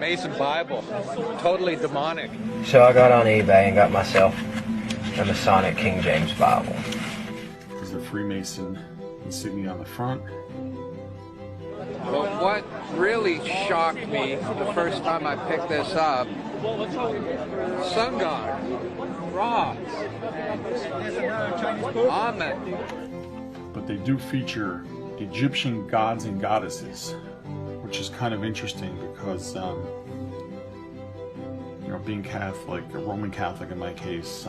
Freemason Bible. Totally demonic. So I got on eBay and got myself a Masonic King James Bible. There's a Freemason insignia on the front. But what really shocked me the first time I picked this up, sun god, Ra, Amen. But they do feature Egyptian gods and goddesses, which is kind of interesting because, you know, being Catholic, a Roman Catholic in my case,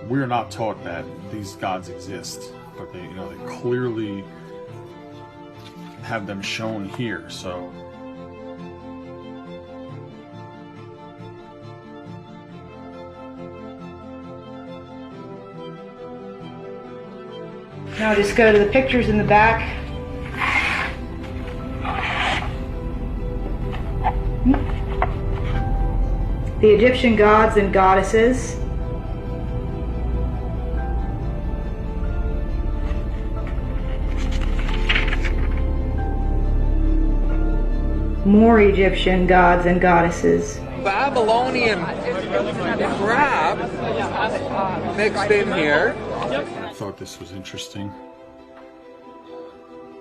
we're not taught that these gods exist, but they, you know, they clearly have them shown here. So now just go to the pictures in the back. The Egyptian gods and goddesses. More Egyptian gods and goddesses. Babylonian crap mixed in here. I thought this was interesting.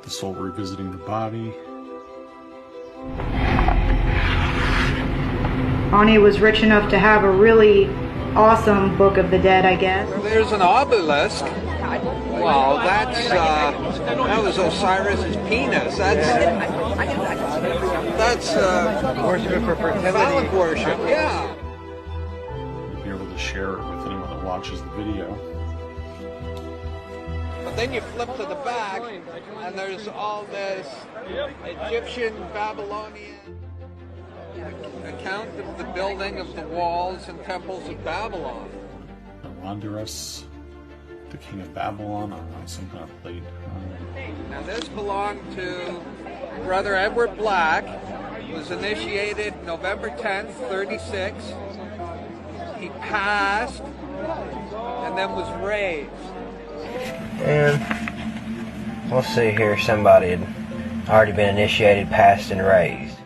The soul revisiting the body. Ani was rich enough to have a really awesome Book of the Dead, I guess. There's an obelisk. Well, that was Osiris's penis. That's worship for fertility. Phallic worship, yeah. You'll be able to share it with anyone that watches the video. But then you flip to the back, and there's all this Egyptian, Babylonian account of the building of the walls and temples of Babylon. Wanderus, the king of Babylon, on some kind of plate. Now this belonged to Brother Edward Black. Was initiated November 10th, 36. He passed and then was raised. And we'll see here, somebody had already been initiated, passed, and raised.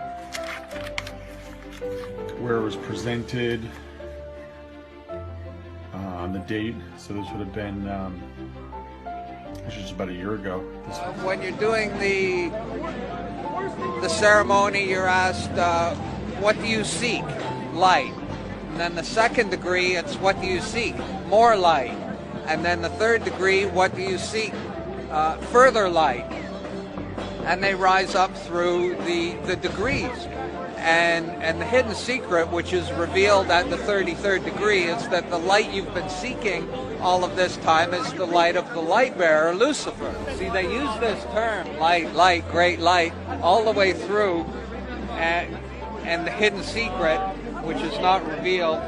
Where it was presented, on the date, so this would have been, this was about a year ago. When you're doing the ceremony, you're asked, what do you seek? Light. And then the second degree, it's what do you seek? More light. And then the third degree, what do you seek? Further light. And they rise up through the degrees. And the hidden secret, which is revealed at the 33rd degree, is that the light you've been seeking all of this time is the light of the light bearer, Lucifer. See, they use this term, light, light, great light, all the way through, and the hidden secret, which is not revealed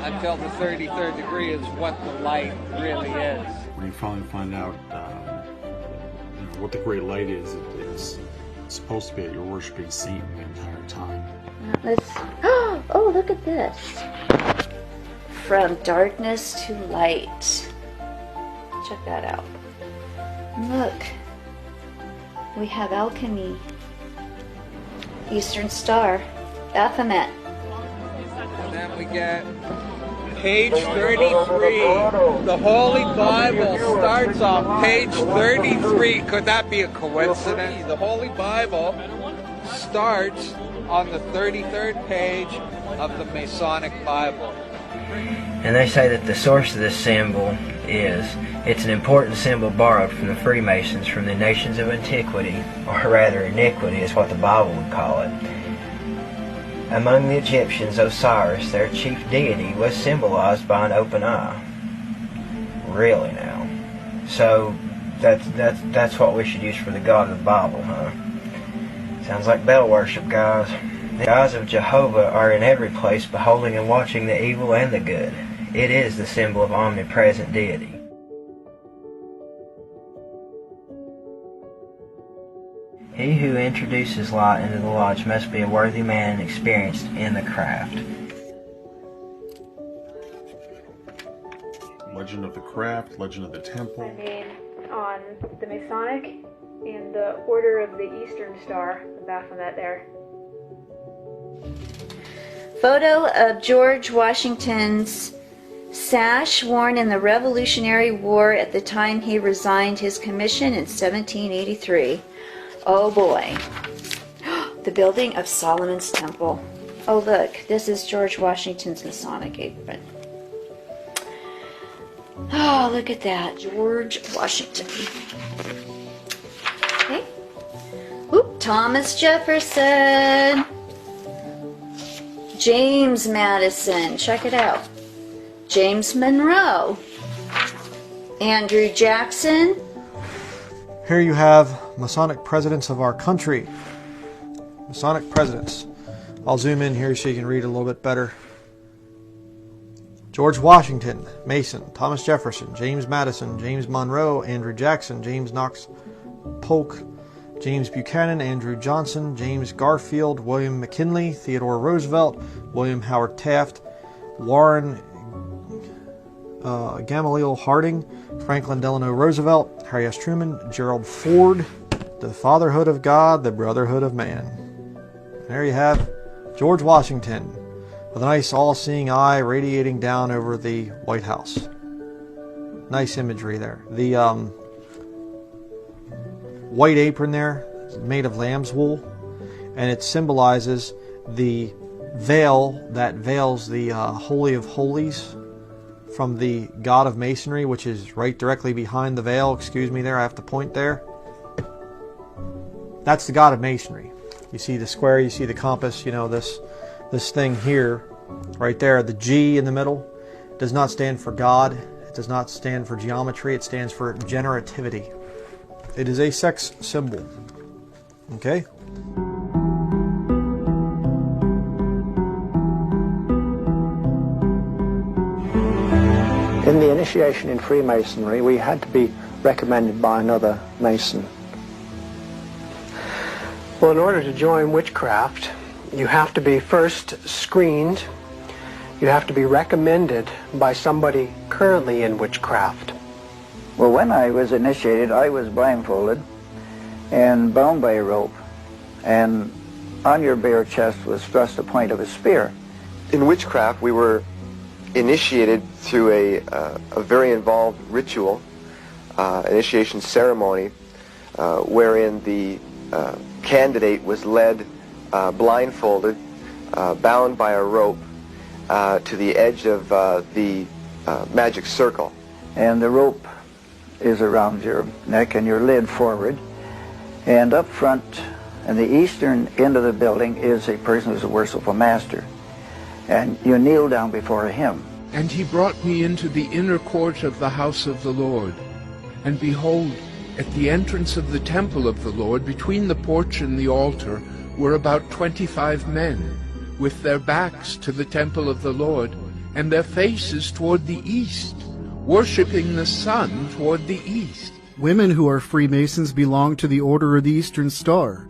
until the 33rd degree, is what the light really is. When you finally find out what the great light is, it's supposed to be that you're worshiping Satan the entire time. Let's. Oh, look at this. From darkness to light. Check that out. Look. We have alchemy. Eastern Star. Baphomet. And then we get page 33. The Holy Bible starts on page 33. Could that be a coincidence? The Holy Bible starts on the 33rd page of the Masonic Bible. And they say that the source of this symbol it's an important symbol borrowed from the Freemasons from the nations of antiquity, or rather iniquity is what the Bible would call it. Among the Egyptians, Osiris, their chief deity, was symbolized by an open eye. Really now? So that's what we should use for the God of the Bible, huh? Sounds like Bell worship, guys. The eyes of Jehovah are in every place, beholding and watching the evil and the good. It is the symbol of omnipresent deity. He who introduces light into the lodge must be a worthy man and experienced in the craft. Legend of the craft, legend of the temple. My name on the Masonic and the Order of the Eastern Star, the Baphomet there. Photo of George Washington's sash worn in the Revolutionary War at the time he resigned his commission in 1783. Oh boy. The building of Solomon's Temple. Oh look, this is George Washington's Masonic apron. Oh, look at that. George Washington. Okay. Oop, Thomas Jefferson. James Madison. Check it out. James Monroe. Andrew Jackson. Here you have Masonic presidents of our country. Masonic presidents. I'll zoom in here so you can read a little bit better. George Washington, Mason. Thomas Jefferson, James Madison, James Monroe, Andrew Jackson, James Knox Polk, James Buchanan, Andrew Johnson, James Garfield, William McKinley, Theodore Roosevelt, William Howard Taft, Warren Gamaliel Harding, Franklin Delano Roosevelt, Harry S. Truman, Gerald Ford, the fatherhood of God, the brotherhood of man. There you have George Washington with a nice all-seeing eye radiating down over the White House. Nice imagery there. The white apron there is made of lamb's wool, and it symbolizes the veil that veils the Holy of Holies from the God of Masonry, which is right directly behind the veil. Excuse me there, I have to point there. That's the God of Masonry. You see the square, you see the compass, you know, this thing here, right there, the G in the middle, does not stand for God. It does not stand for geometry. It stands for generativity. It is a sex symbol. Okay? In the initiation in Freemasonry, we had to be recommended by another Mason. Well, in order to join witchcraft, you have to be first screened. You have to be recommended by somebody currently in witchcraft. Well, when I was initiated, I was blindfolded and bound by a rope, and on your bare chest was thrust the point of a spear. In witchcraft, we were initiated through a very involved ritual, initiation ceremony, wherein the candidate was led blindfolded, bound by a rope to the edge of the magic circle. And the rope is around your neck and your lid forward. And up front, in the eastern end of the building, is a person who's a worshipful master. And you kneel down before him. And he brought me into the inner court of the house of the Lord. And behold, at the entrance of the temple of the Lord, between the porch and the altar, were about 25 men, with their backs to the temple of the Lord, and their faces toward the east, worshipping the sun toward the east. Women who are Freemasons belong to the Order of the Eastern Star.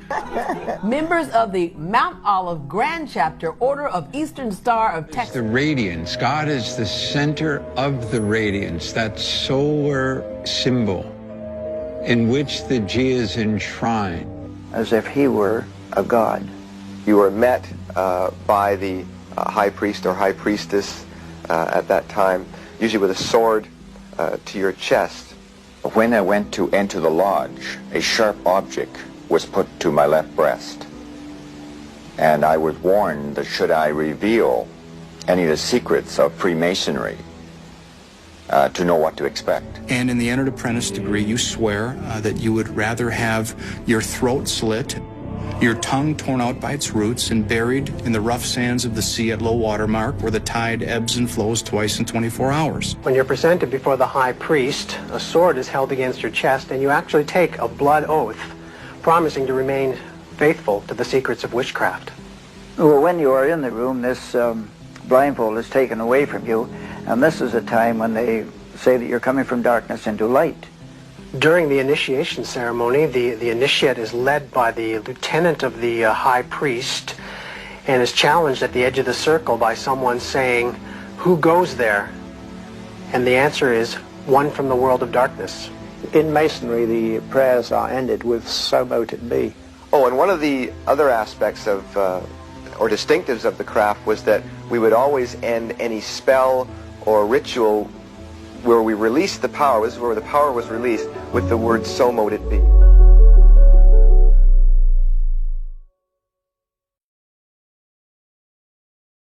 Members of the Mount Olive Grand Chapter, Order of Eastern Star of Texas. The radiance. God is the center of the radiance, that solar symbol in which the G is enshrined. As if he were a god. You were met by the high priest or high priestess at that time, usually with a sword to your chest. When I went to enter the lodge, a sharp object was put to my left breast. And I was warned that should I reveal any of the secrets of Freemasonry, to know what to expect. And in the entered apprentice degree, you swear that you would rather have your throat slit, your tongue torn out by its roots, and buried in the rough sands of the sea at low water mark, where the tide ebbs and flows twice in 24 hours. When you're presented before the high priest, a sword is held against your chest, and you actually take a blood oath, promising to remain faithful to the secrets of witchcraft. Well, when you are in the room, this blindfold is taken away from you, and this is a time when they say that you're coming from darkness into light. During the initiation ceremony, the initiate is led by the lieutenant of the high priest and is challenged at the edge of the circle by someone saying, "Who goes there?" And the answer is, "One from the world of darkness." In Masonry, the prayers are ended with "So mote it be." Oh, and one of the other aspects of or distinctives of the craft was that we would always end any spell or ritual where we released the power, this is where the power was released, with the word "so mote it be."